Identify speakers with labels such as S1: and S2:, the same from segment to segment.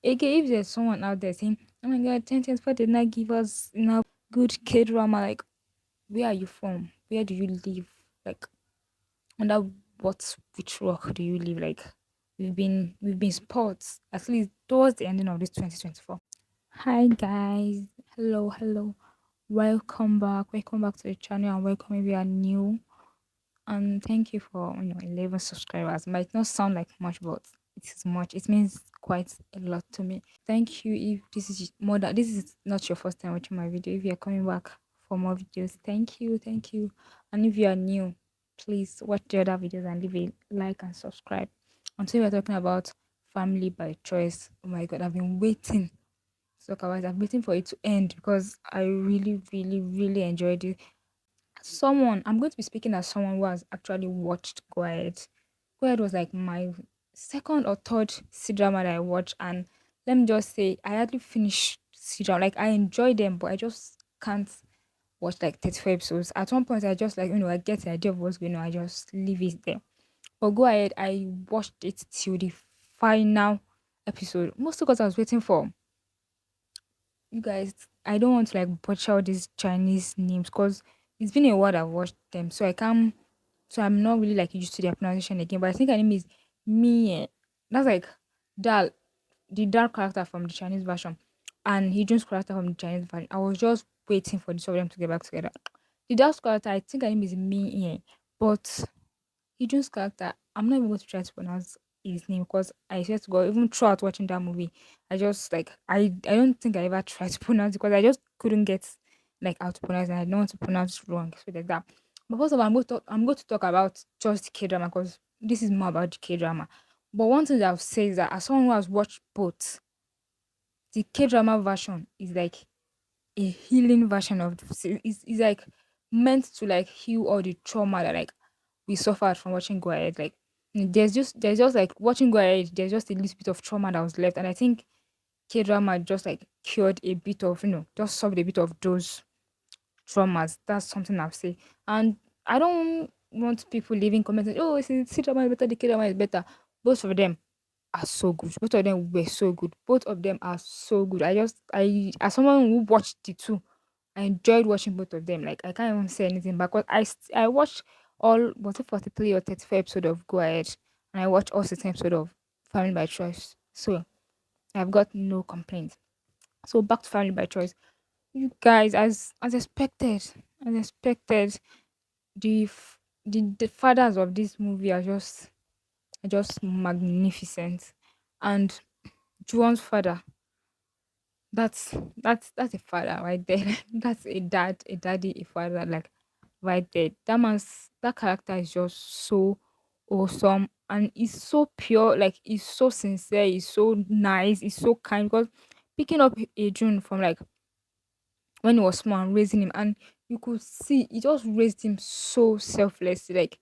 S1: Again, if there's someone out there saying, "Oh my God, 1024 did not give us good kid drama," like, where are you from? Where do you live? Like, under what which rock do you live? Like, we've been sports at least towards the ending of this 2024. Hi guys, hello, welcome back to the channel, and welcome if you are new. And thank you for 11 subscribers. Might not sound like much, but it is much. It means quite a lot to me. Thank you if this is not your first time watching my video. If you are coming back for more videos, thank you. And if you are new, please watch the other videos and leave a like and subscribe. Until we're talking about family by choice. Oh my god, I've been waiting to talk about it. I'm waiting for it to end because I really enjoyed it. I'm going to be speaking as someone who has actually watched Go Ahead. Go Ahead was like my second or third C drama that I watched, and let me just say, I hardly finished C drama. Like, I enjoy them, but I just can't watch like 34 episodes. At one point, I just like, I get the idea of what's going on, I just leave it there. But Go Ahead, I watched it till the final episode, mostly because I was waiting for you guys. I don't want to like butcher all these Chinese names because it's been a while I've watched them, so I can't. So I'm not really like used to their pronunciation again. But I think her name is Mie. That's like Dal, the Dal character from the Chinese version, and Hijun's character from the Chinese version. I was just waiting for the two of them to get back together. The Dal character, I think her name is Mie, but Hijun's character, I'm not even going to try to pronounce his name because I swear to God, even throughout watching that movie, I just like I don't think I ever tried to pronounce it because I just couldn't get like how to pronounce it. And I don't want to pronounce it wrong, so like that. But first of all, I'm going to talk about just K drama because this is more about K drama. But one thing that I'll say is that as someone who has watched both, the K drama version is like a healing version of it's like meant to like heal all the trauma that like we suffered from watching Go Ahead. Like, there's just like watching Go Ahead, there's just a little bit of trauma that was left. And I think K drama just like cured a bit of, just solved a bit of those traumas. That's something I'll say. And I don't want people leaving comments like, oh, C drama is better, the K drama is better. Both of them are so good. Both of them were so good. Both of them are so good. I as someone who watched the two, I enjoyed watching both of them. Like, I can't even say anything because I watched all, was it 43 or 34 episode of Go Ahead, and I watched all 16 episode of Family by Choice. So I've got no complaints. So back to Family by Choice. You guys, as expected, the the fathers of this movie are just magnificent. And Juwon's father, that's a father right there. That's a dad, a daddy, a father, like, right there. That character is just so awesome, and he's so pure, like he's so sincere, he's so nice, he's so kind. Because picking up Ajun from like when he was small and raising him, and you could see he just raised him so selflessly. Like,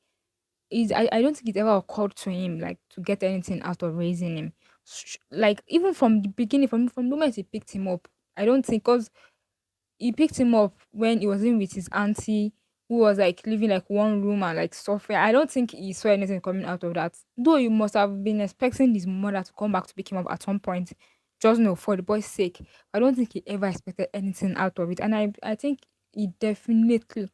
S1: I don't think it ever occurred to him like to get anything out of raising him. Like, even from the beginning, from the moment he picked him up, I don't think, because he picked him up when he was in with his auntie, who was like living like one room and like suffering. I don't think he saw anything coming out of that. Though you must have been expecting his mother to come back to pick him up at some point, just for the boy's sake. I don't think he ever expected anything out of it. And I think he definitely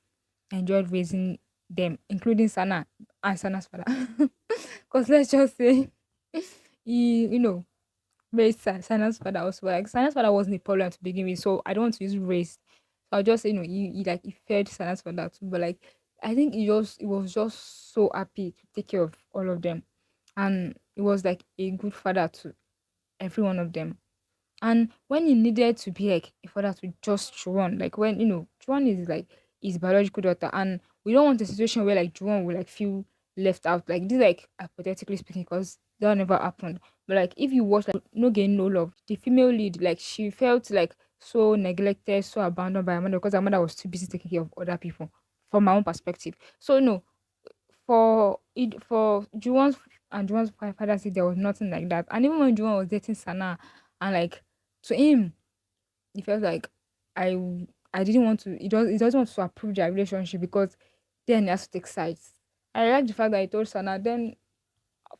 S1: enjoyed raising them, including Sana and Sana's father. Because let's just say he, raised Sana's father also. Like, Sana's father wasn't a problem to begin with, so I don't want to use race. So I'll just say, he fed Sana's father too. But like, I think he was just so happy to take care of all of them. And he was like a good father to every one of them. And when he needed to be like a father to just Juwon, like when Juwon is like his biological daughter, and we don't want a situation where like Juwon will like feel left out. Like, this, like, hypothetically speaking, because that never happened. But like, if you watch like No Gain No Love, the female lead, like, she felt like so neglected, so abandoned by her mother because her mother was too busy taking care of other people. From my own perspective, so no, for Juwon's and Juwon's father said there was nothing like that. And even when Juwon was dating Sana, and like, to him, he felt like I didn't want to. He doesn't want to approve their relationship because then he has to take sides. I like the fact that he told Sana. Then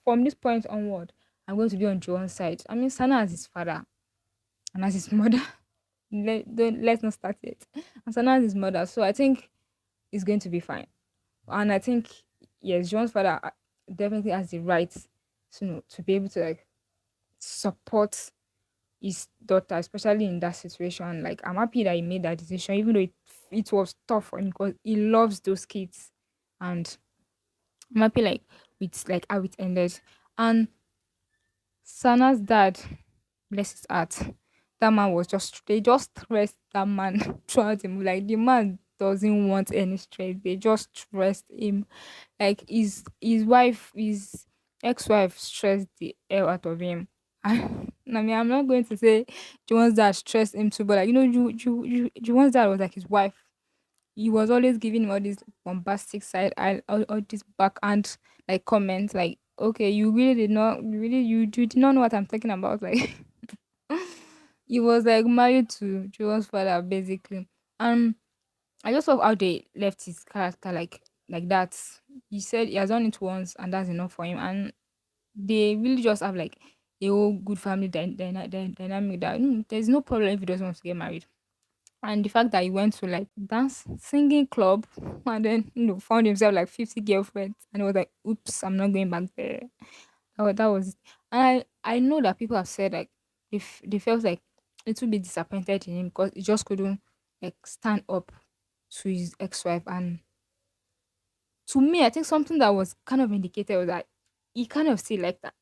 S1: from this point onward, I'm going to be on Joan's side. I mean, Sana has his father and as his mother. Let's not start it. And Sana has his mother, so I think it's going to be fine. And I think yes, Joan's father definitely has the right to to be able to like support his daughter, especially in that situation. Like I'm happy that he made that decision, even though it was tough for him because he loves those kids. And I'm happy like with like how it ended. And Sana's dad, bless his heart, that man was just they just stressed that man throughout him. Like the man doesn't want any stress. They just stressed him. Like his wife, his ex-wife stressed the hell out of him. I mean, I'm not going to say Juwon's dad stressed him too, but like Juwon's dad was like his wife. He was always giving him all this bombastic side, all this backhand like comments, like, okay, you really did not, you did not know what I'm talking about, like. He was like married to Juwon's father basically, and I just love how they left his character like that. He said he has done it once, and that's enough for him, and they really just have like a whole good family dynamic that there's no problem if he doesn't want to get married. And the fact that he went to like dance singing club and then found himself like 50 girlfriends and he was like, oops, I'm not going back there. That was it. And I know that people have said like they felt like a little bit disappointed in him because he just couldn't like stand up to his ex-wife. And to me, I think something that was kind of indicated was that he kind of still like that.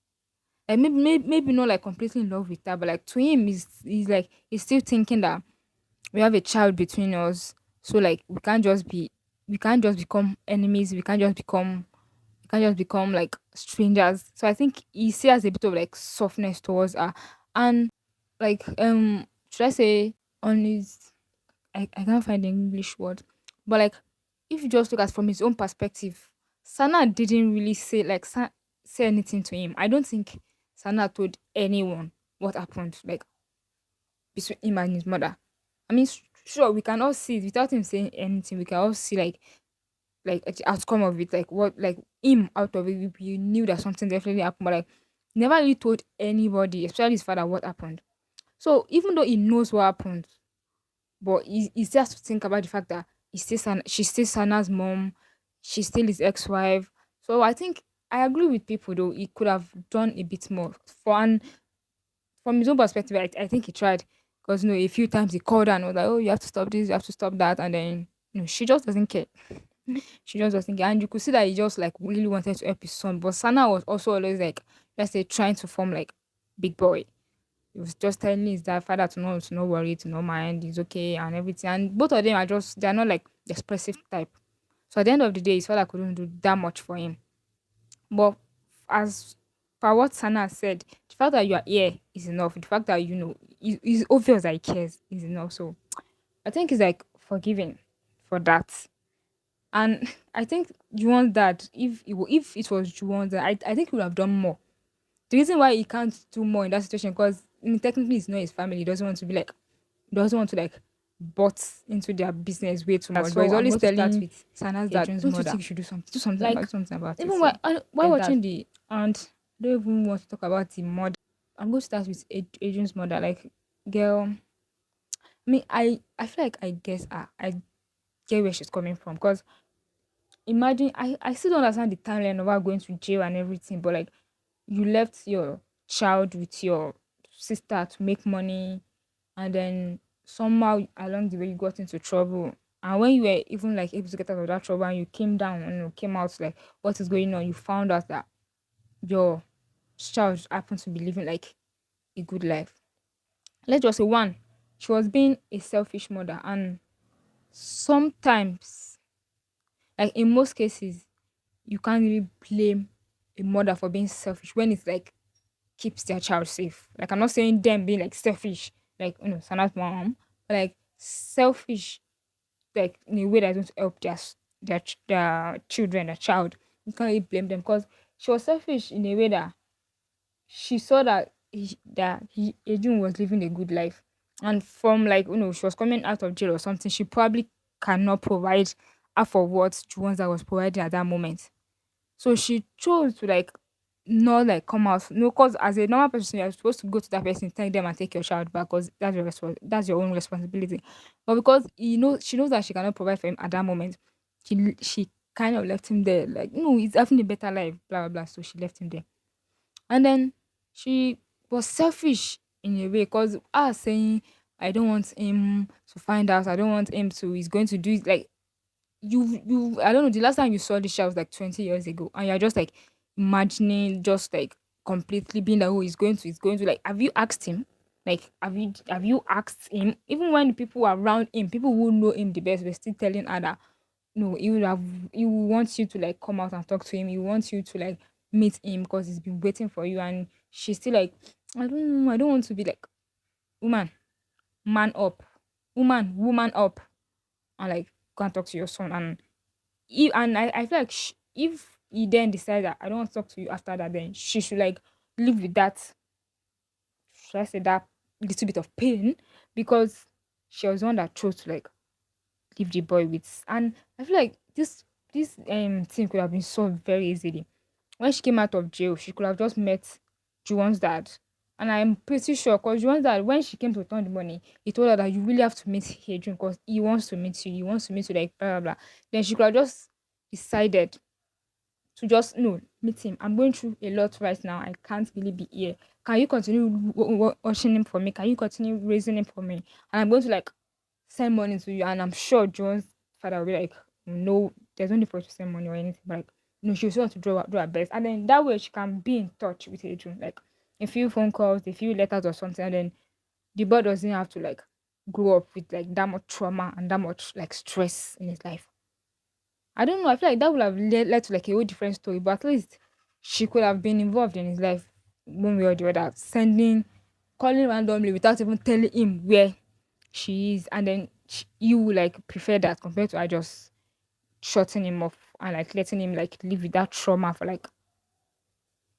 S1: Like maybe not like completely in love with her, but like to him, he's like he's still thinking that we have a child between us. So like we can't just become enemies. We can't just become like strangers. So I think he still has a bit of like softness towards her. And like should I say on his I can't find the English word. But like if you just look at from his own perspective, Sana didn't really say anything to him. I don't think Sana told anyone what happened like between him and his mother. I mean, sure, we can all see it without him saying anything. We can all see like the outcome of it, like what like him out of it. We knew that something definitely happened, but like never really told anybody, especially his father, what happened. So even though he knows what happened, but he still has to think about the fact that she's still Sana's mom, she's still his ex-wife. So I think I agree with people though. He could have done a bit more for and from his own perspective, I think he tried because a few times he called her and was like, "Oh, you have to stop this, you have to stop that," and then she just doesn't care. She just doesn't care, and you could see that he just like really wanted to help his son. But Sana was also always like, let's say, trying to form like big boy. He was just telling his dad, father, to not worry, to not mind, he's okay and everything. And both of them are just they're not like the expressive type. So at the end of the day, his father couldn't do that much for him. But as per what Sana said, the fact that you are here is enough. The fact that it's obvious that he cares is enough. So I think it's like forgiving for that. And I think Juwon's dad, if it was Juwon's dad, I think he would have done more. The reason why he can't do more in that situation, because technically it's not his family. He doesn't want to be like, doesn't want to like butt into their business way too much. So he's always telling with Sana's dad, don't you think you should do something about do something about it? Even while watching the aunt, I don't even want to talk about the mother. I'm going to start with Adrian's mother. Like, girl, I mean, I feel like I guess I get where she's coming from because imagine I still don't understand the timeline of her going to jail and everything, but like you left your child with your sister to make money and then somehow along the way you got into trouble. And when you were even like able to get out of that trouble and you came down and you came out like what is going on, you found out that your child happened to be living like a good life. Let's just say one, she was being a selfish mother, and sometimes, like in most cases, you can't really blame a mother for being selfish when it's like keeps their child safe. Like I'm not saying them being like selfish, like Sana's mom, but like selfish, like in a way that don't help their children, their child. You can't really blame them because she was selfish in a way that she saw that Ejun was living a good life, and from like she was coming out of jail or something, she probably cannot provide half of what Juwon's that was providing at that moment. So she chose to like not like come out. No, because as a normal person, you're supposed to go to that person, tell them and take your child back because that's your own responsibility. But because she knows that she cannot provide for him at that moment, she kind of left him there. Like, no, he's having a better life, blah blah blah. So she left him there. And then she was selfish in a way because I was saying I don't want him to find out. I don't want him to he's going to do it like you I don't know, the last time you saw this show was like 20 years ago and you're just like imagining just like completely being like, oh, he's going to like, have you asked him? Like, have you asked him? Even when the people around him, people who know him the best, were still telling her that no, he will want you to like come out and talk to him. He wants you to like meet him because he's been waiting for you. And she's still like, I don't know, I don't want to be like, woman, man up, woman up, and like go and talk to your son. And I feel like if he then decides that I don't want to talk to you after that, then she should like live with that. Should I say that little bit of pain because she was the one that chose to like leave the boy with. And I feel like this thing could have been solved very easily. When she came out of jail, she could have just met Juwon's dad. And I'm pretty sure because Juwon's dad, when she came to return the money, he told her that you really have to meet Hadrian because he wants to meet you. He wants to meet you like blah blah blah. Then she could have just decided to just no meet him. I'm going through a lot right now. I can't really be here. Can you continue watching him for me? Can you continue raising him for me? And I'm going to like send money to you. And I'm sure John's father will be like, no, there's no need for you to send money or anything. But like, no, she still want to do her best. And then that way she can be in touch with Adrian. Like a few phone calls, a few letters or something. And then the boy doesn't have to like grow up with like that much trauma and that much like stress in his life. I don't know. I feel like that would have led to like a whole different story, but at least she could have been involved in his life one way or the other, calling randomly without even telling him where she is, and then you would like prefer that compared to her just shutting him off and like letting him like live with that trauma for like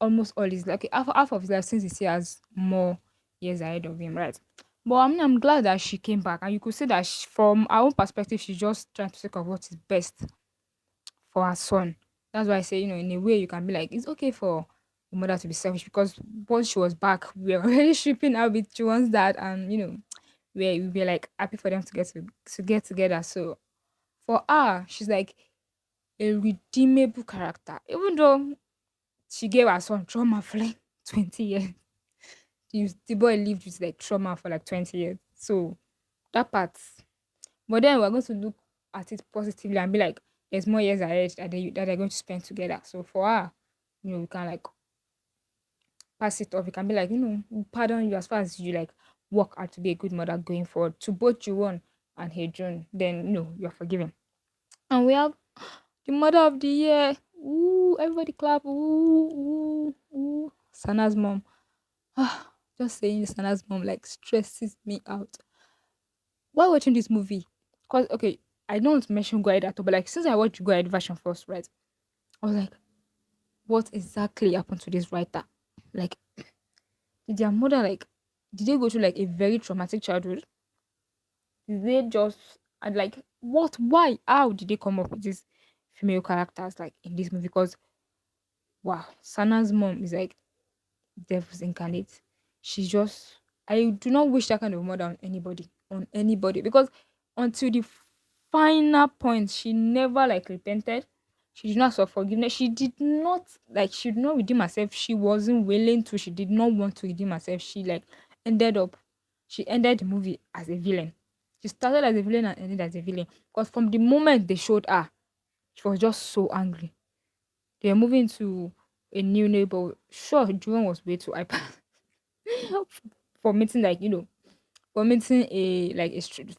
S1: almost all his like half of his life since he has more years ahead of him, right? But I mean, I'm glad that she came back, and you could see that from our own perspective, she's just trying to think of what is best for her son. That's why I say, in a way, you can be like, it's okay for the mother to be selfish because once she was back, we were already shipping out with Juwan's dad, and we were like happy for them to get together. So for her, she's like a redeemable character, even though she gave her son trauma for like 20 years. The boy lived with like trauma for like 20 years. So that part. But then we're going to look at it positively and be like, there's more years ahead that they're going to spend together. So for her, we can like pass it off. We can be like, pardon you as far as you like work out to be a good mother going forward to both Juwon and Hejun. Then you're forgiven. And we have the mother of the year. Ooh, everybody clap. Ooh, ooh, ooh. Sana's mom. Just saying Sana's mom like stresses me out. While watching this movie, because okay, I don't want to mention Guide at all, but like since I watched Guide version first, right? I was like, what exactly happened to this writer? Like, did their mother like did they go through like a very traumatic childhood? Did they just and like what why? How did they come up with these female characters like in this movie? Because wow, Sana's mom is like devil's incarnate. She's just I do not wish that kind of mother on anybody because until the final point, she never like repented. She did not ask for forgiveness. She did not redeem herself. She wasn't willing to. She did not want to redeem herself. Ended up she ended the movie as a villain. She started as a villain and ended as a villain. Because from the moment they showed her, she was just so angry. They were moving to a new neighbor. Sure, Juwan was way too hyper for meeting like for meeting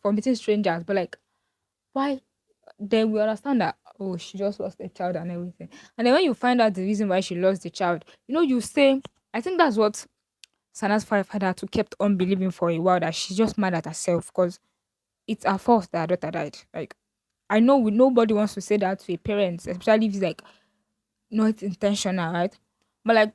S1: for meeting strangers, but like why? Then we understand that oh she just lost a child and everything, and then when you find out the reason why she lost the child, you say I think that's what Sana's father too kept on believing for a while that she's just mad at herself because it's her fault that her daughter died. Like I know nobody wants to say that to a parent, especially if it's like not intentional, right? But like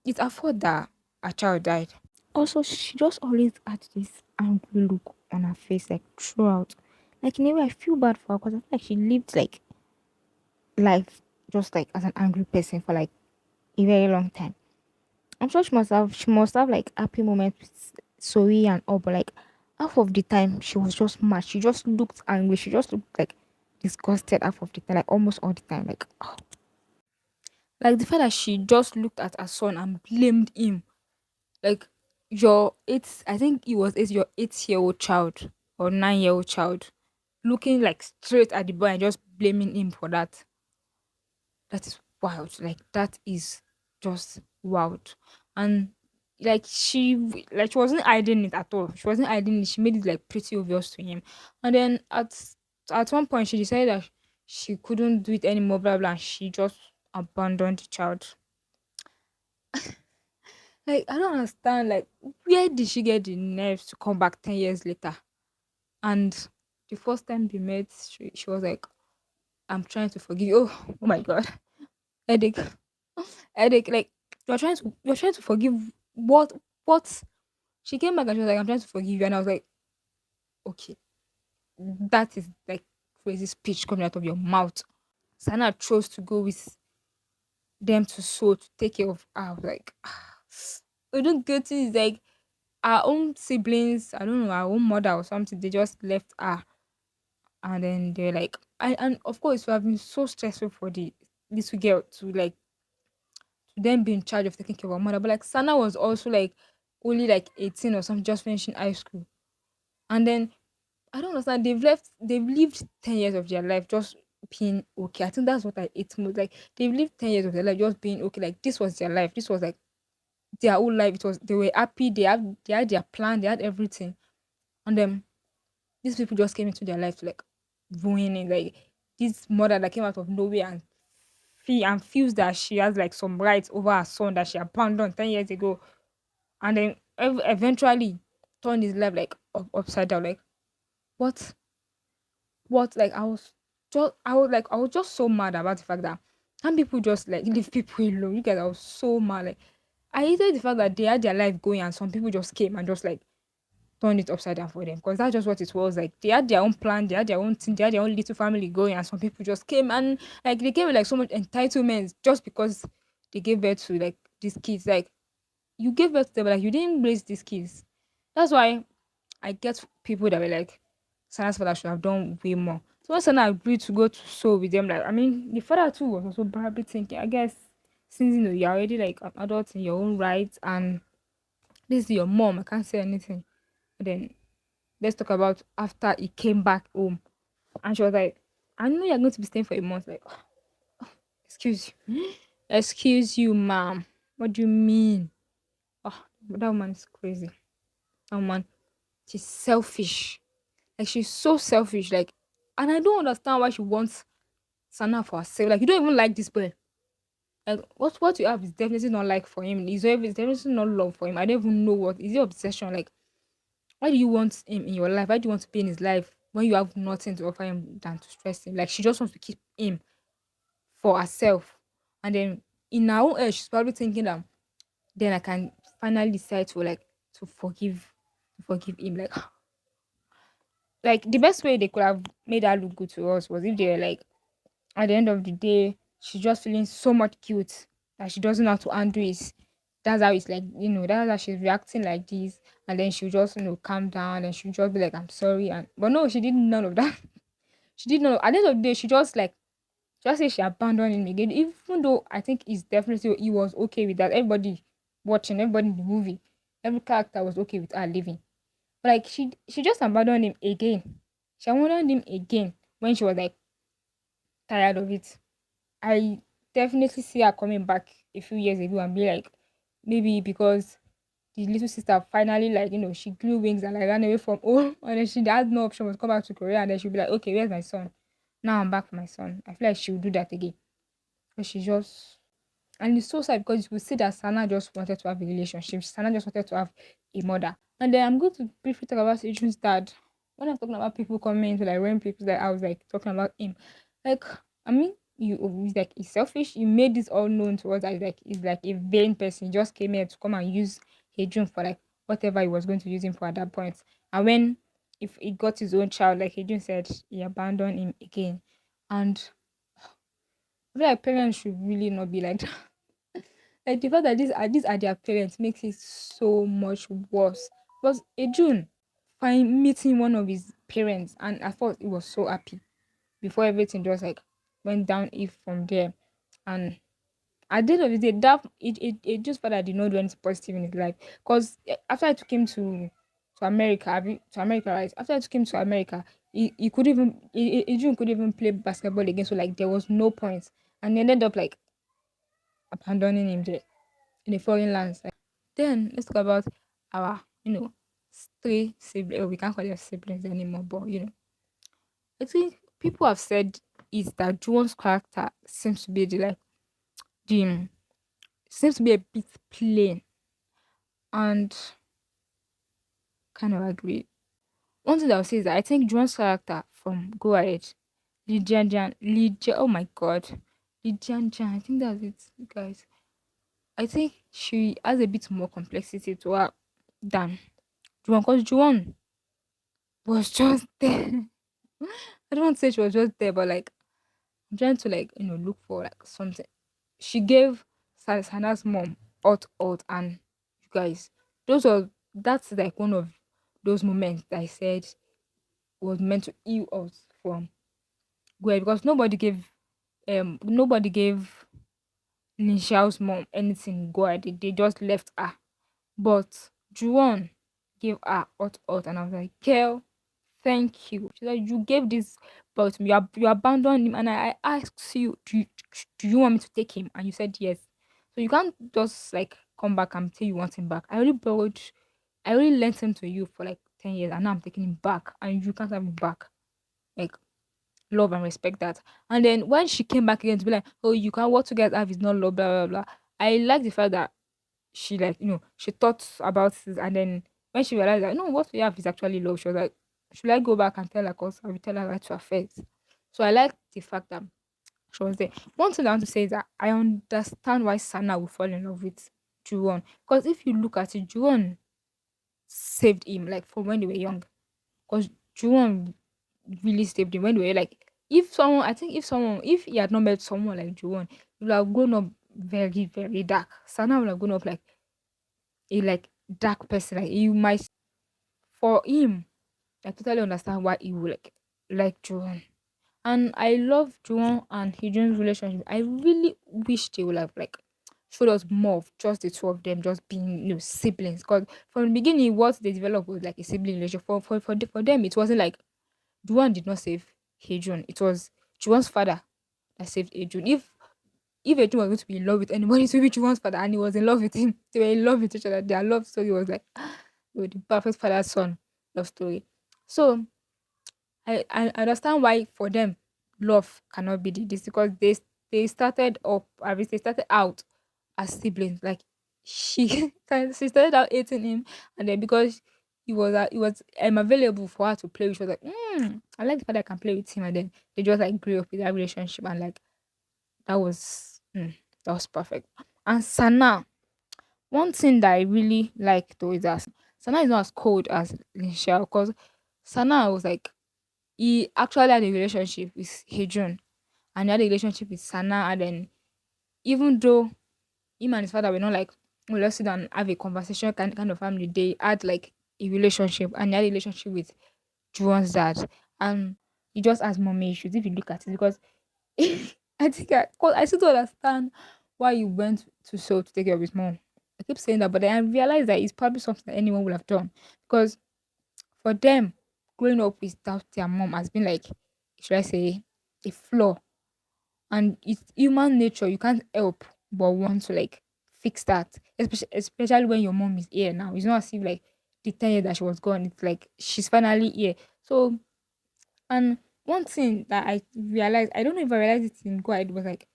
S1: it's her fault that her child died. Also, she just always had this angry look on her face, like throughout. Like in a way, I feel bad for her because I feel like she lived like life just like as an angry person for like a very long time. I'm sure she must have like happy moments with Sori and all, but like half of the time she was just mad. She just looked angry. She just looked like disgusted half of the time, like almost all the time. Like the fact that she just looked at her son and blamed him. Like your eight, I think it was your 8-year-old child or 9-year-old child looking like straight at the boy and just blaming him for that. That is wild. Like that is just wild. And like she wasn't hiding it at all. She wasn't hiding it. She made it like pretty obvious to him. And then at one point she decided that she couldn't do it anymore, blah blah. And she just abandoned the child. Like I don't understand. Like where did she get the nerve to come back 10 years later? And the first time they met, she was like, "I'm trying to forgive you." Oh my god, headache, headache. Like you're trying to forgive what? She came back and she was like, "I'm trying to forgive you," and I was like, "Okay, that is like crazy speech coming out of your mouth." Sana chose to go with them to sew to take care of her. I was like, I don't get it. It's like our own siblings, I don't know, our own mother or something, they just left her. And then they're like, and of course, it would have been so stressful for the little girl to like, to then be in charge of taking care of her mother. But like, Sana was also like, only like 18 or something, just finishing high school. And then, I don't understand, they've lived 10 years of their life just being okay. I think that's what I ate most. Like, they've lived 10 years of their life just being okay. Like, this was their life. This was like their whole life. It was, they were happy. They had their plan. They had everything. And then these people just came into their life to like ruin it. Like this mother that came out of nowhere and feels that she has like some rights over her son that she abandoned 10 years ago, and then eventually turned his life like upside down. Like what? What? Like I was just so mad about the fact that some people just like leave people alone. You guys, I was so mad. Like I hated the fact that they had their life going and some people just came and just like turned it upside down for them, because that's just what it was. Like they had their own plan, they had their own thing, they had their own little family going, and some people just came and like they came with like so much entitlement just because they gave birth to like these kids. Like you gave birth to them, but like you didn't raise these kids. That's why I get people that were like, Sana's father should have done way more. So when Sana agreed to go to school with them, like I mean, the father too was also probably thinking, I guess, since you're already like an adult in your own right, and this is your mom, I can't say anything. Then let's talk about after he came back home. And she was like, I know you're going to be staying for a month. Like, excuse you. Excuse you, ma'am. What do you mean? Oh, that woman is crazy. That woman, she's selfish. Like, she's so selfish. Like, and I don't understand why she wants Sana for herself. Like, you don't even like this boy. Like, what you have is definitely not like for him. It's definitely not love for him. I don't even know what is your obsession. Like, why do you want him in your life? Why do you want to be in his life when you have nothing to offer him than to stress him? Like she just wants to keep him for herself. And then in her own head, she's probably thinking that then I can finally decide to like to forgive him. Like the best way they could have made her look good to us was if they were like at the end of the day, she's just feeling so much guilt that she doesn't know how to undo it. That's how it's like, that's how she's reacting like this. And then she'll just, calm down and she'll just be like, I'm sorry. And but no, she did none of that. She did none of at the end of the day, she just say she abandoned him again. Even though I think it's definitely he was okay with that. Everybody watching, everybody in the movie, every character was okay with her leaving. But like she just abandoned him again. She abandoned him again when she was like tired of it. I definitely see her coming back a few years ago and be like, maybe because the little sister finally like, she grew wings and like ran away from home and then she had no option but to come back to Korea, and then she'll be like, okay, where's my son? Now I'm back for my son. I feel like she will do that again. But she just and it's so sad because you will see that Sana just wanted to have a relationship. Sana just wanted to have a mother. And then I'm going to briefly talk about Adrian's dad. When I'm talking about people coming to like when people that I was like talking about him. Like, I mean, he's like he's selfish. He made this all known to us as like he's like a vain person. He just came here to come and use Adrian for like whatever he was going to use him for at that point. And when if he got his own child, like Adrian said, he abandoned him again. And I feel like parents should really not be like that. Like the fact that these are their parents makes it so much worse. Because Ejun find meeting one of his parents, and I thought he was so happy before everything just like went down if from there. And at the end of the day, that it just felt I did not do anything positive in his life. Because after I took him to America, to America, right? After I took him to America, he could even Ejun could even play basketball again. So like there was no point, and he ended up like abandoning him there in a foreign lands. Like, then let's talk about our, three siblings. Oh, we can't call them siblings anymore, but I think people have said is that Juwon's character seems to be the seems to be a bit plain, and kind of agree. One thing that I'll say is that I think Juwon's character from Go Ahead, Lee Jian Jian, oh my god, Lee Jian Jian, I think that's it, guys. I think she has a bit more complexity to her than Juwon, because Juwon was just there. I don't want to say she was just there, but like I'm trying to like look for like something. She gave Sana's mom out, and you guys, that's like one of those moments that I said was meant to heal us from where, because nobody gave Lin Xiao's mom anything good. They just left her. But Juwon gave her hot, and I was like, girl, thank you. She said, you gave this birth to me. You abandoned him, and I asked you, do you want me to take him? And you said yes. So you can't just like come back and say you want him back. I already lent him to you for like 10 years, and now I'm taking him back, and you can't have him back. Like, love and respect that. And then when she came back again to be like, oh, you can't, what you guys have is not love, blah blah blah. I like the fact that she like she thought about this, and then when she realized that no, what we have is actually love, she was like, should I go back and tell her? Cause I will tell her right to her face. So I like the fact that she was there. One thing I want to say is that I understand why Sana will fall in love with Juwon, because if you look at it, Juwon saved him like from when they were young. Because Juwon really saved him when they were like, if he had not met someone like Juwon, he would have grown up very very dark. Sana would have grown up like a dark person. Like you might, for him, I totally understand why he would like Juwon. And I love Juwon and Hee-jun's relationship. I really wish they would have like showed us more of just the two of them just being siblings. Because from the beginning, what they developed was like a sibling relationship. For them, it wasn't like Juwon did not save Hee-jun. It was Juwon's father that saved Hee-jun. If Ejun was going to be in love with anybody, it would be Juwon's father, and he was in love with him. They were in love with each other. Their love story was like the perfect father son love story. So I understand why for them love cannot be this, because they started up, at least they started out as siblings. Like she she started out hating him, and then because he was available for her to play with, she was like, I like the fact that I can play with him, and then they just like grew up with that relationship, and like that was that was perfect. And Sana, one thing that I really like though is that Sana is not as cold as Michelle, because Sana was like, he actually had a relationship with Hejun, and he had a relationship with Sana, and then even though him and his father were not like, well, let's sit down and have a conversation kind of family, they had like a relationship, and he had a relationship with Juwon's dad, and he just has mommy issues if you look at it, because I think cause I still don't understand why he went to Seoul to take care of his mom. I keep saying that, but then I realized that it's probably something that anyone would have done, because for them, growing up without their mom has been like, should I say, a flaw. And it's human nature. You can't help but want to like fix that. Especially when your mom is here now. It's not as if like the 10 years that she was gone, it's like she's finally here. So, and one thing that I realized, I don't know if I realized it in God, was like,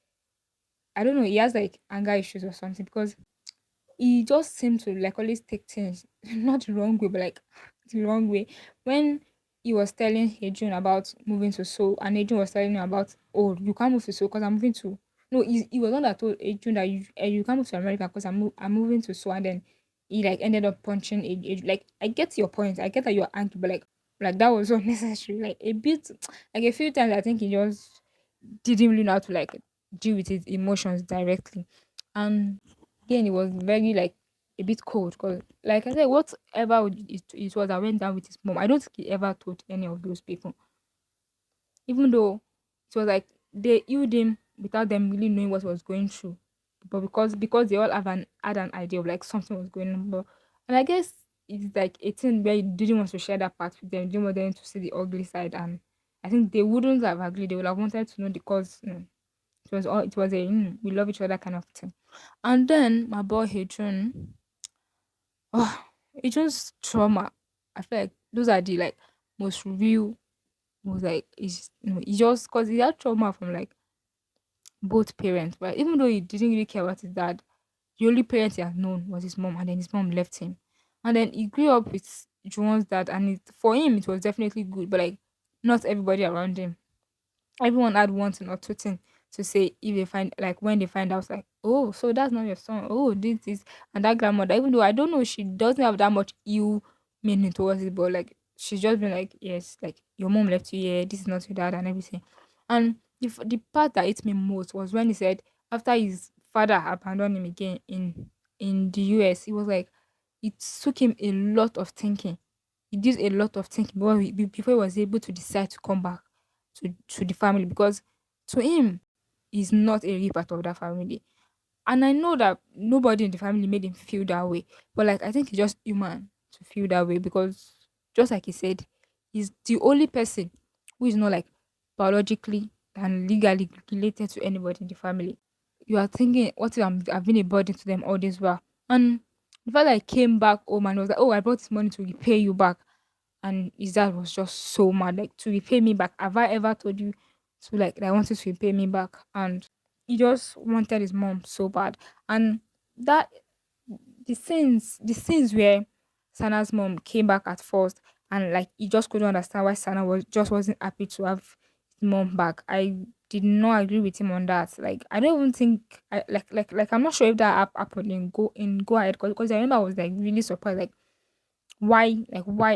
S1: I don't know, he has like anger issues or something, because he just seemed to like always take things not the wrong way, but like the wrong way. When he was telling Hejun about moving to Seoul, and Hejun was telling him about, oh, you can't move to Seoul because I'm moving to. No, he was not that told Hejun that you can't move to America because I'm moving to Seoul, and then he like ended up punching Like, I get your point. I get that you're angry, but like that was unnecessary. Like a bit, like a few times, I think he just didn't really know how to like deal with his emotions directly, and Again, it was very like a bit cold because, like I said, whatever it was, I went down with his mom. I don't think he ever told any of those people, even though it was like they healed him without them really knowing what was going through. But because they all had an idea of like something was going on. But and I guess it's like a thing where you didn't want to share that part with them, didn't want them to see the ugly side, and I think they wouldn't have agreed. They would have wanted to know the cause. It was a we love each other kind of thing. And then my boy Hadrian, oh, Hadrian's trauma. I feel like those are the like most real, was like he just because he had trauma from like both parents, but even though he didn't really care about his dad, the only parent he had known was his mom, and then his mom left him. And then he grew up with Juwon's dad, and for him it was definitely good, but like not everybody around him, everyone had one thing or two things to say if they find like when they find out like, oh, so that's not your son, oh, this and that grandmother, even though I don't know, she doesn't have that much ill meaning towards it, but like she's just been like, yes, like your mom left you here, this is not your dad and everything. And the part that hit me most was when he said after his father abandoned him again in the US, he was like, it took him a lot of thinking. He did a lot of thinking before he was able to decide to come back to the family, because to him he's not a real part of that family. And I know that nobody in the family made him feel that way, but like I think it's just human to feel that way, because just like he said, he's the only person who is not like biologically and legally related to anybody in the family. You are thinking, what if I've been a burden to them all this while? And the fact that I came back home and was like, oh, I brought this money to repay you back. And his dad was just so mad, like, to repay me back. Have I ever told you to like that I wanted to repay me back? And he just wanted his mom so bad. And that the scenes where Sana's mom came back at first, and like he just couldn't understand why Sana wasn't happy to have his mom back. I did not agree with him on that. Like I don't even think like I'm not sure if that happened in go ahead, because I remember I was like really surprised, like why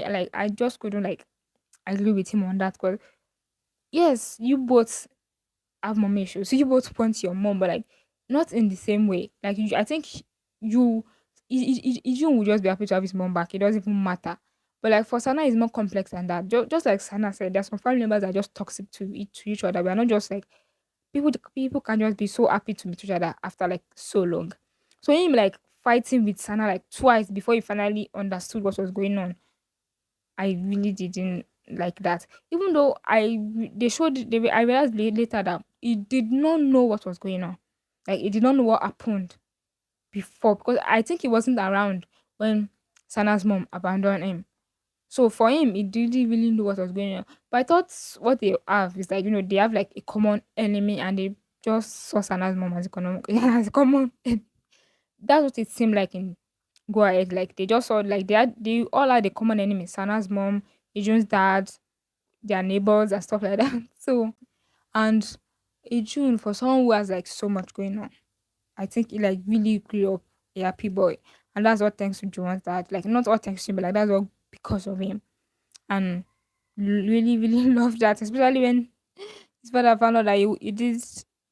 S1: like I just couldn't like agree with him on that, because yes, you both have mom issues. So you both point to your mom, but like not in the same way. Like I think you, you will just be happy to have his mom back. It doesn't even matter. But like for Sana, it's more complex than that. Just like Sana said, there's some family members that are just toxic to each other. We are not just like people can just be so happy to meet each other after like so long. So him like fighting with Sana like twice before he finally understood what was going on, I really didn't like that. Even though I realized later that he did not know what was going on. Like he did not know what happened before, because I think he wasn't around when Sana's mom abandoned him. So for him, he didn't really know what was going on. But I thought what they have is like, they have like a common enemy, and they just saw Sana's mom as a common, as a common. That's what it seemed like in Go Ahead. Like they just saw like they all had a common enemy. Sana's mom, Ejun's dad, their neighbors and stuff like that. So and Ejun, for someone who has like so much going on, I think he like really grew up a happy boy. And that's what thanks to Juwan's dad. Like not all thanks to him, but like that's all because of him. And really, really love that, especially when his father found out that he did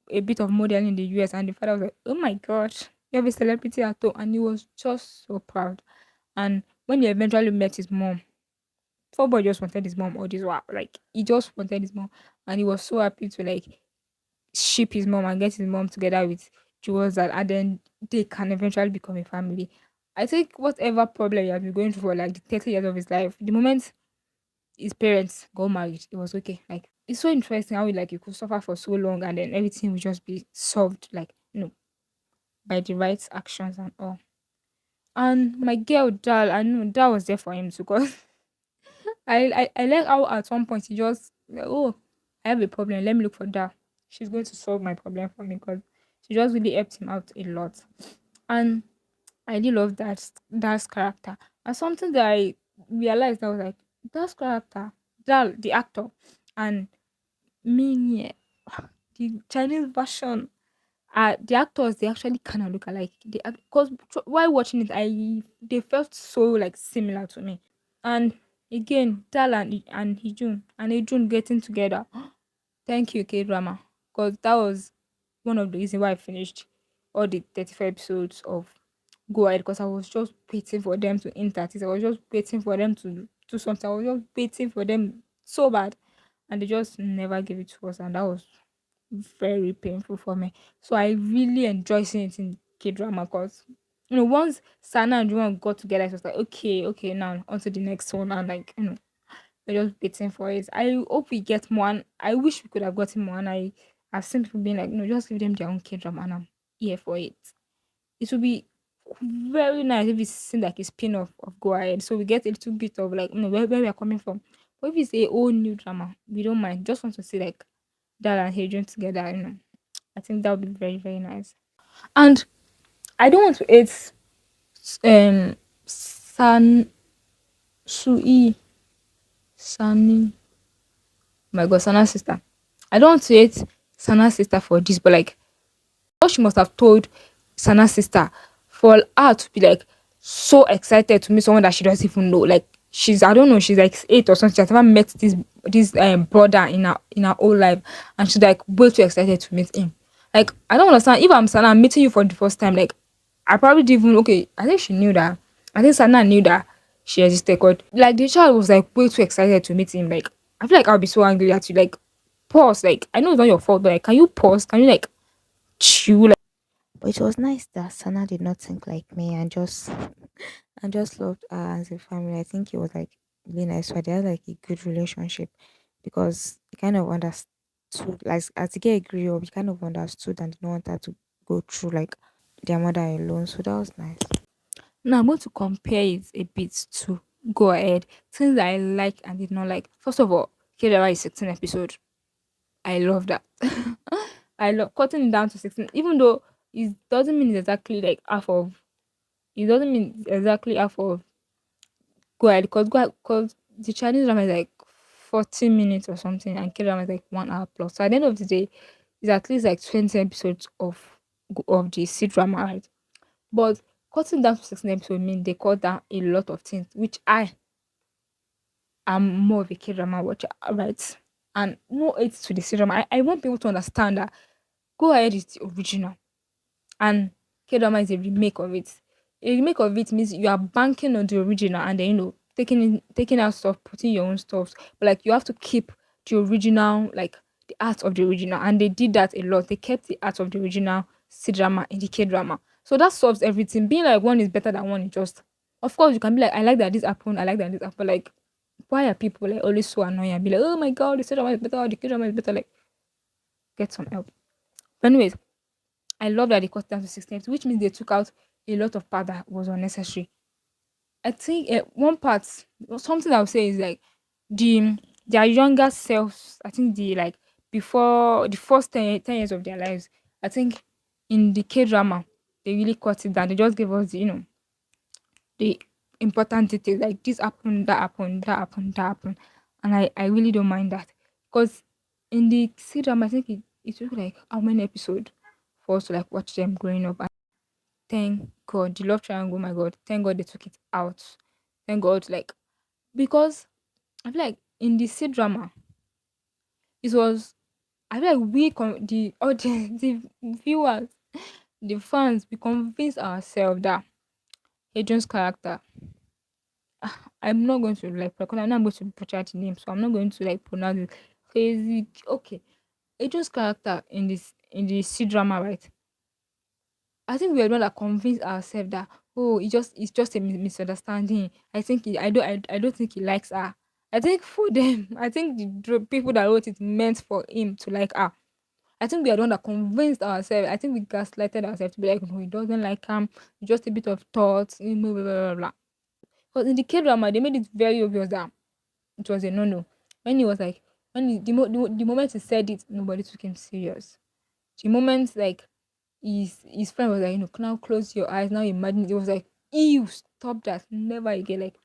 S1: a bit of modeling in the US, and the father was like, oh my god, you have a celebrity at home. And he was just so proud. And when he eventually met his mom, poor boy just wanted his mom all this while. Like he just wanted his mom, and he was so happy to like ship his mom and get his mom together with Jules, that and then they can eventually become a family. I think whatever problem he had been going through for like the 30 years of his life, the moment his parents got married, it was okay. Like it's so interesting how like you could suffer for so long and then everything would just be solved, like by the right actions and all. And my girl Dal, I know that was there for him too, because I like how at one point he just like, oh, I have a problem. Let me look for that. She's going to solve my problem for me, because she just really helped him out a lot. And I really love that's character. And something that I realized, I was like, that's character, that the actor, and me, the Chinese version. The actors, they actually kind of look alike. Because while watching it, I they felt so like similar to me. And again, Tal and Hijun getting together. Thank you, kdrama, because that was one of the reasons why I finished all the 34 episodes of Go Ahead because I was just waiting for them to intertwine. I was just waiting for them to do something. I was just waiting for them so bad, and they just never gave it to us, and that was very painful for me. So I really enjoy seeing it in K drama because once Sana and Juwon got together, it was like okay, okay, now on to the next one, and like we're just waiting for it. I hope we get more. And I wish we could have gotten more. And I've seen people being like, no, just give them their own K drama, and I'm here for it. It would be very nice if it's seen like a spin off of Go Ahead. So we get a little bit of like, where we are coming from. But if it's a whole new drama, we don't mind. Just want to see like Dal and Hadrian together, I think that would be very, very nice. And I don't want to hate San Sui Sani. My God, Sana's sister. I don't want to hate Sana's sister for this, but like what she must have told Sana's sister for her to be like so excited to meet someone that she doesn't even know. Like she's I don't know, she's like 8 or something. She's never met this brother in her whole life, and she's like way too excited to meet him. Like I don't understand. If I'm Sana, I'm meeting you for the first time. Like I probably didn't even okay. I think she knew that. I think Sana knew that she existed. 'Cause, like the child was like way too excited to meet him. Like I feel like I'll be so angry at you. Like pause. Like I know it's not your fault, but like can you pause? Can you like chill?
S2: But it was nice that Sana did not think like me and just loved her as a family. I think it was like really nice. So they had like a good relationship because he kind of understood, like as the girl grew up, he kind of understood and did not want her to go through like their mother alone. So that was nice.
S1: Now I'm going to compare it a bit to Go Ahead. Things I like and did not like. First of all, Kdrama is 16 episodes. I love that. I love cutting it down to 16, even though it doesn't mean it's exactly like half of. It doesn't mean it's exactly half of Go Ahead because the Chinese drama is like 40 minutes or something, and K drama is like 1 hour plus. So at the end of the day, it's at least like 20 episodes of the C drama, right? But cutting down to 16 episodes mean they cut down a lot of things, which I am more of a K-drama watcher, right? And no it's to the C-drama. I want people to understand that Go Ahead is the original and K-drama is a remake of it. A remake of it means you are banking on the original and then taking out stuff, putting your own stuff. But like you have to keep the original, like the art of the original. And they did that a lot. They kept the art of the original C drama in the K drama. So that solves everything. Being like one is better than one is just of course you can be like, I like that this happened, I like that this happened. Like why are people like always so annoying and be like, oh my god, the C drama is better, or the K drama is better? Like get some help. But anyways, I love that they cut down to 16 episodes, which means they took out a lot of part that was unnecessary. I think one part, something I would say is like their younger selves. I think the like before the first 10 years of their lives. I think in the K drama they really cut it down. They just gave us the important details like this happened, that happened, that happened, that happened, and I really don't mind that because in the C drama I think it took like how many episodes for us to like watch them growing up. Thank God. The love triangle, oh my God. Thank God they took it out. Thank God. Like, because I feel like in the C drama, it was, I feel like the audience, the viewers, the fans, we convinced ourselves that Adrian's character, I'm not going to like, because I'm not going to butcher the name, so I'm not going to like pronounce it crazy. Okay. Adrian's character in the C drama, right? I think we are the one that convinced ourselves that oh, it's just a misunderstanding. I think I don't think he likes her. I think for them, I think the people that wrote it meant for him to like her. I think we are the one that convinced ourselves. I think we gaslighted ourselves to be like, no, he doesn't like him. It's just a bit of thoughts, blah, blah, blah, blah. But in the K drama, they made it very obvious that it was a no no. When he was like, the moment he said it, nobody took him serious. The moment like his friend was like, now close your eyes. Now imagine it. It was like, ew, stop that. Never again. Like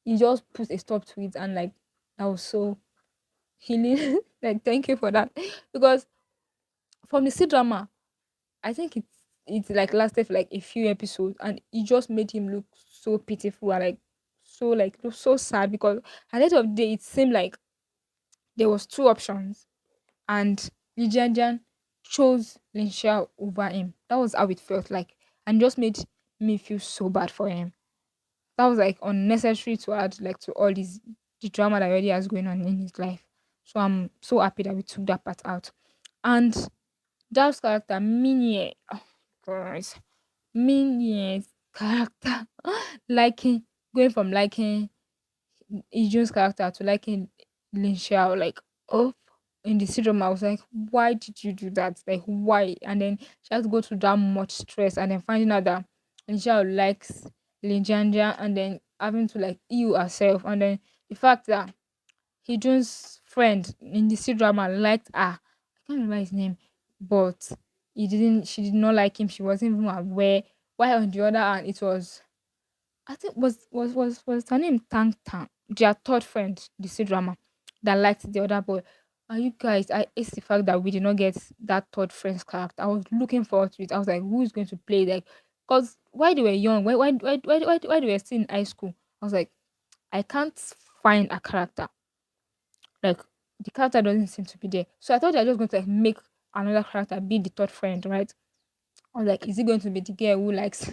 S1: he just put a stop to it and like that was so healing. Like thank you for that. Because from the C drama, I think it's like lasted for like a few episodes and it just made him look so pitiful and like so like look so sad because at the end of the day it seemed like there was two options and Lijianjian chose Lin Xiao over him. That was how it felt like, and just made me feel so bad for him. That was like unnecessary to add like to all this the drama that already has going on in his life. So I'm so happy that we took that part out. And Job's character, Minnie, oh gosh, Minnie's character, liking going from liking Ijun's character to liking Lin Xiao, like, oh, in the syndrome, I was like, why did you do that? Like, why? And then she has to go through that much stress, and then finding out that Lin Xiao likes Lin Jianja, and then having to like heal herself, and then the fact that Hijun's friend in the C drama liked her. I can't remember his name, but he didn't. She did not like him. She wasn't even aware. While on the other hand, it was I think was her name Tang Tang, their third friend, the C drama, that liked the other boy. And you guys, I it's the fact that we did not get that third friend's character. I was looking forward to it. I was like, who is going to play like? Because why they were young, why they were still in high school, I was like, I can't find a character like the character doesn't seem to be there. So I thought they're just going to like make another character be the third friend, right? I was like, is it going to be the girl who likes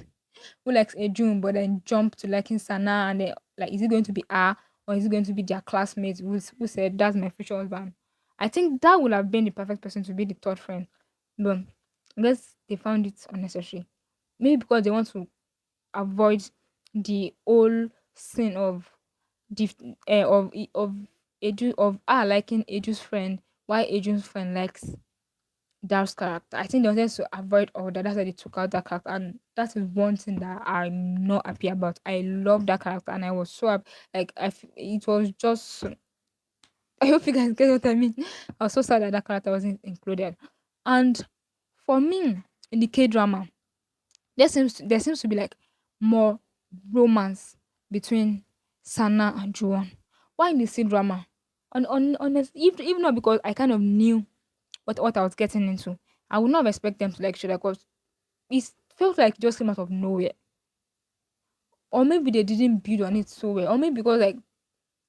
S1: Ejun but then jump to liking Sana and then like is it going to be her or is it going to be their classmates who said that's my future husband? I think that would have been the perfect person to be the third friend. But I guess they found it unnecessary. Maybe because they want to avoid the whole sin of dif- of Eju of liking Eju's friend, why Eju's friend likes Dar's character. I think they wanted to avoid all that. That's why they took out that character, and that is one thing that I'm not happy about. I love that character, and I was so happy. Like it was just. I hope you guys get what I mean. I was so sad that that character wasn't included, and for me in the K drama, there seems to be like more romance between Sana and Juwon. Why in the C drama? Even not because I kind of knew what I was getting into, I would not have expect them to like show that because it felt like it just came out of nowhere. Or maybe they didn't build on it so well. Or maybe because like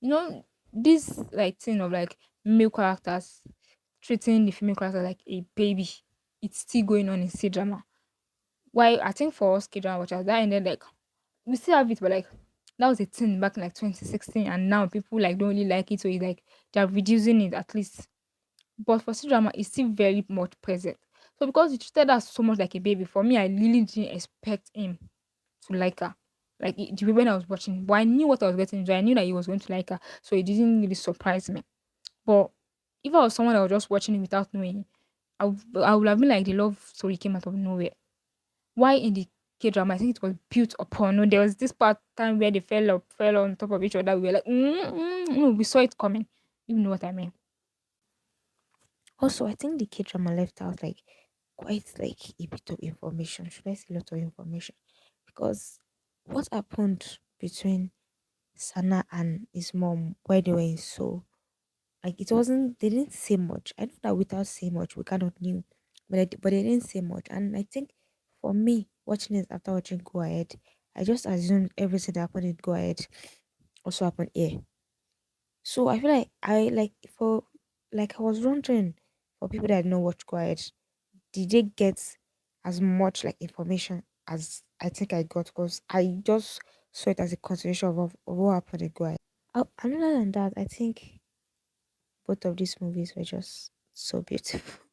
S1: you know this like thing of like male characters treating the female character like a baby. It's still going on in C drama. Why I think for us K drama watchers that ended like we still have it, but like that was a thing back in like 2016, and now people like don't really like it, so it's like they're reducing it at least. But for C drama, it's still very much present. So because he treated her so much like a baby, for me, I really didn't expect him to like her. Like the way when I was watching, but I knew what I was getting into. I knew that he was going to like her, so it didn't really surprise me. But if I was someone that was just watching it without knowing, I would have been like the love story came out of nowhere. Why in the K drama, I think it was built upon. No, there was this part time where they fell on top of each other. We were like, no, we saw it coming. You know what I mean?
S2: Also, I think the K drama left out like quite like a bit of information. Should I say a lot of information? Because what happened between Sana and his mom while they were in Seoul, like it wasn't they didn't say much. I know that without saying much we kind of knew. But they didn't say much. And I think for me, watching it after watching Go Ahead, I just assumed everything that happened in Go Ahead also happened here. So I feel like I was wondering for people that know watch Go Ahead, did they get as much like information as I think I got? Because I just saw it as a continuation of what happened in Go Ahead. Other than that, I think both of these movies were just so beautiful.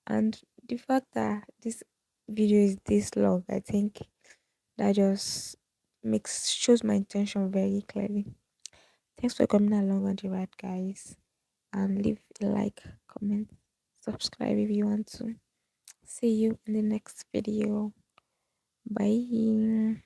S2: And the fact that this video is this long, I think that just makes shows my intention very clearly. Thanks for coming along on the ride, guys. And leave a like, comment, subscribe if you want to. See you in the next video. Bye.